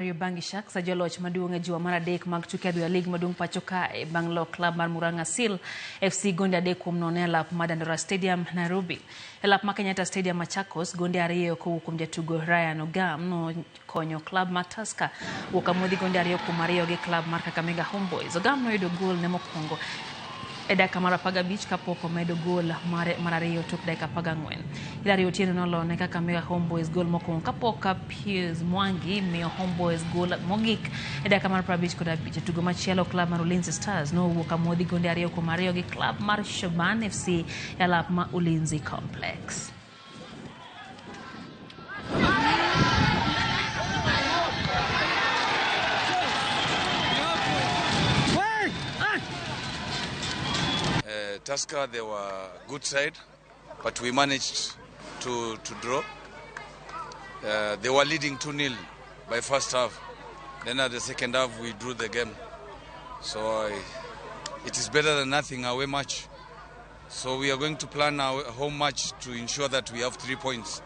Bangi Sharks sa joloch maduong e juma mar adek mag tuke adhula lig maduong pacho kae bang' lo klab mar Murang'a FC gonde adek kuom nono e lap mar Dandora Stadium Nairobi. E lap mar Kenyatta Stadium Machakos gonde ariyo kowuok kuom jatugo Ryan Ogam no konyo klab mar Tusker wuok amodhi gonde ariyo kuom ariyo gi klab mar Kakamega Homeboys. Ogam noyudo gol ne mokwongo e dakika mar 15 kapok omedo gol mar ariyo tok dakika 14. Hilary Otieno noloo ne Kakamega Homeboys gol mokwongo kapok Pius Mwangi miyo Homeboys gol mogik e dakika mar 55. Jatugo machielo klab mar Ulinzi Stars nowuok amodhi gonde ariyo kuom ariyo gi klab mar Shaban FC e lap mar Ulinzi Complex. Tusker, they were good side, but we managed to draw. They were leading 2-0 by first half. Then at the second half, we drew the game. So it is better than nothing away match. So we are going to plan our home match to ensure that we have 3 points.